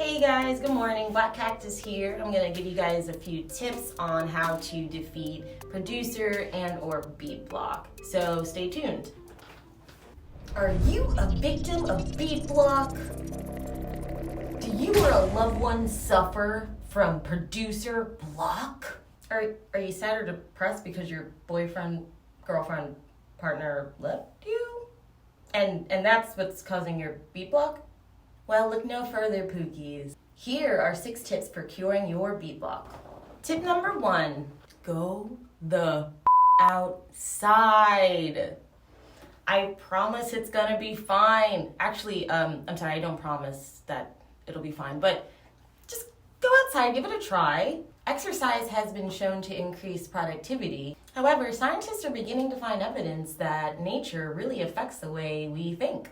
Hey guys, good morning. Black Cactus here. I'm going to give you guys a few tips on how to defeat producer and or beat block. So stay tuned. Are you a victim of beat block? Do you or a loved one suffer from producer block? Are you sad or depressed because your boyfriend, girlfriend, partner left you? And that's what's causing your beat block? Well, look no further, Pookies. Here are 6 tips for curing your beat block. Tip number 1, go the outside. I promise it's gonna be fine. Actually, I'm sorry, I don't promise that it'll be fine, but just go outside, give it a try. Exercise has been shown to increase productivity. However, scientists are beginning to find evidence that nature really affects the way we think.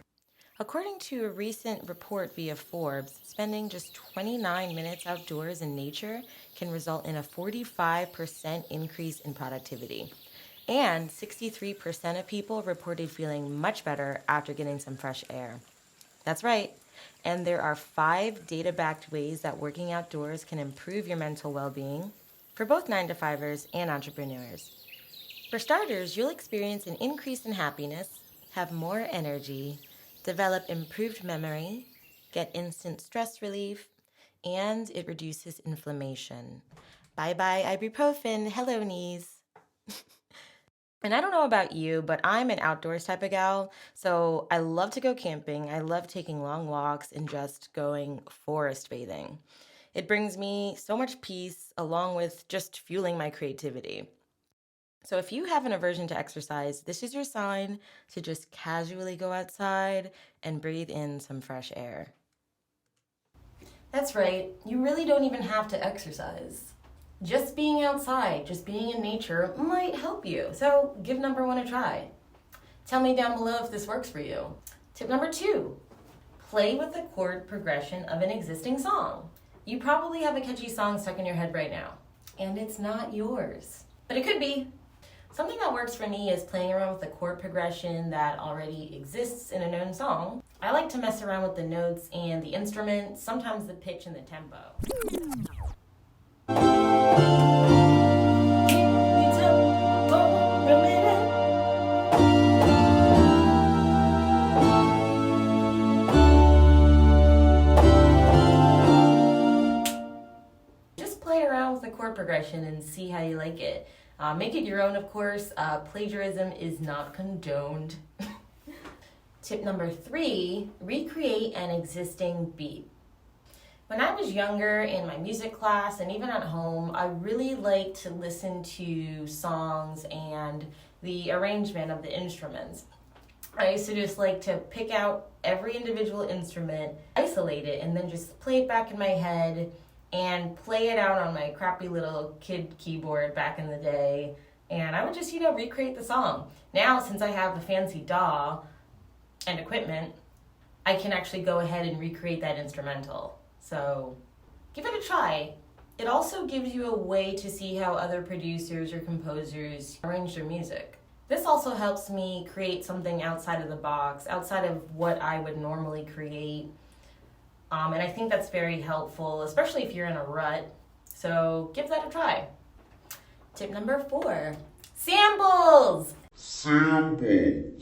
According to a recent report via Forbes, spending just 29 minutes outdoors in nature can result in a 45% increase in productivity. And 63% of people reported feeling much better after getting some fresh air. That's right. And there are 5 data-backed ways that working outdoors can improve your mental well-being for both 9-to-5ers and entrepreneurs. For starters, you'll experience an increase in happiness, have more energy, develop improved memory, get instant stress relief, and it reduces inflammation. Bye-bye ibuprofen, hello knees. And I don't know about you, but I'm an outdoors type of gal, so I love to go camping. I love taking long walks and just going forest bathing. It brings me so much peace along with just fueling my creativity. So if you have an aversion to exercise, this is your sign to just casually go outside and breathe in some fresh air. That's right, you really don't even have to exercise. Just being outside, just being in nature might help you. So give number 1 a try. Tell me down below if this works for you. Tip number 2, play with the chord progression of an existing song. You probably have a catchy song stuck in your head right now, and it's not yours, but it could be. Something that works for me is playing around with the chord progression that already exists in a known song. I like to mess around with the notes and the instrument, sometimes the pitch and the tempo. Just play around with the chord progression and see how you like it. Make it your own, of course. Plagiarism is not condoned. Tip number 3, recreate an existing beat. When I was younger in my music class and even at home, I really liked to listen to songs and the arrangement of the instruments. I used to just like to pick out every individual instrument, isolate it, and then just play it back in my head and play it out on my crappy little kid keyboard back in the day. And I would just, recreate the song. Now, since I have a fancy DAW and equipment, I can actually go ahead and recreate that instrumental. So give it a try. It also gives you a way to see how other producers or composers arrange their music. This also helps me create something outside of the box, outside of what I would normally create. And I think that's very helpful, especially if you're in a rut. So give that a try. Tip number 4, samples! Sample.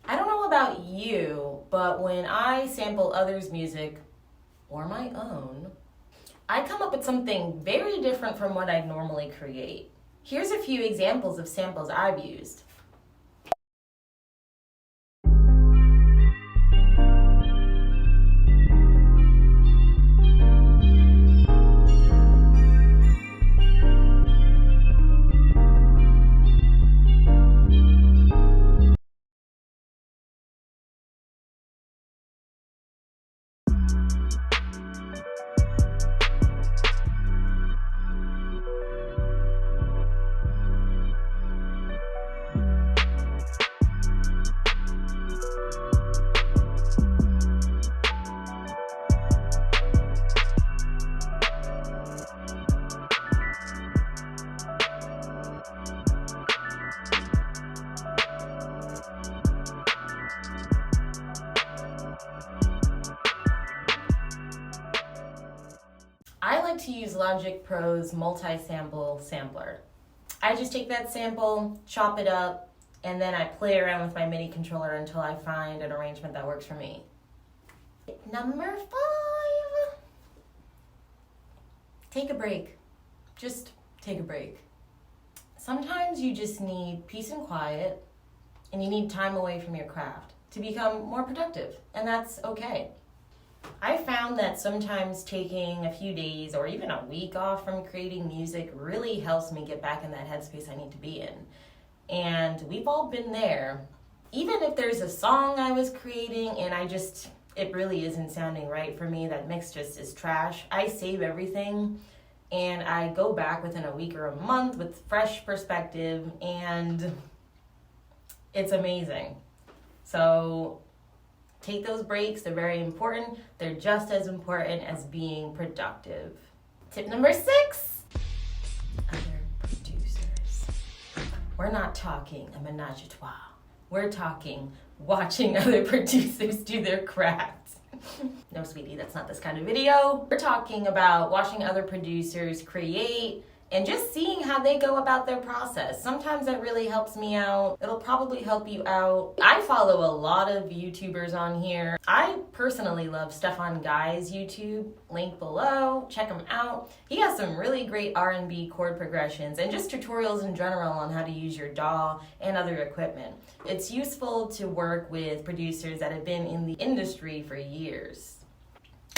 I don't know about you, but when I sample others' music, or my own, I come up with something very different from what I'd normally create. Here's a few examples of samples I've used. like to use Logic Pro's multi-sample sampler. I just take that sample, chop it up, and then I play around with my MIDI controller until I find an arrangement that works for me. Number 5. Take a break. Just take a break. Sometimes you just need peace and quiet, and you need time away from your craft to become more productive, and that's okay. I found that sometimes taking a few days or even a week off from creating music really helps me get back in that headspace I need to be in. And we've all been there. Even if there's a song I was creating and it really isn't sounding right for me, that mix just is trash, I save everything and I go back within a week or a month with fresh perspective, and it's amazing. So take those breaks, they're very important. They're just as important as being productive. Tip number 6, other producers. We're not talking a menage a trois. We're talking watching other producers do their craft. No, sweetie, that's not this kind of video. We're talking about watching other producers create and just seeing how they go about their process. Sometimes that really helps me out. It'll probably help you out. I follow a lot of YouTubers on here. I personally love Stefan Guy's YouTube, link below. Check him out. He has some really great R&B chord progressions and just tutorials in general on how to use your DAW and other equipment. It's useful to work with producers that have been in the industry for years.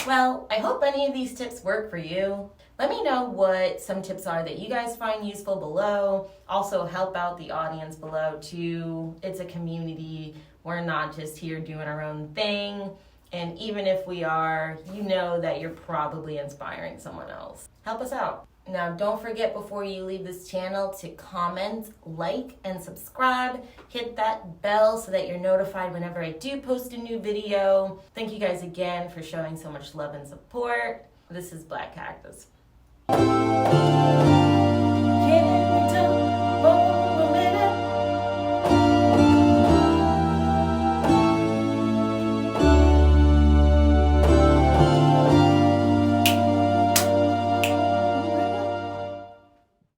Well, I hope any of these tips work for you. Let me know what some tips are that you guys find useful below. Also help out the audience below too. It's a community. We're not just here doing our own thing. And even if we are, you know that you're probably inspiring someone else. Help us out. Now, don't forget before you leave this channel to comment, like, and subscribe. Hit that bell so that you're notified whenever I do post a new video. Thank you guys again for showing so much love and support. This is Black Cactus.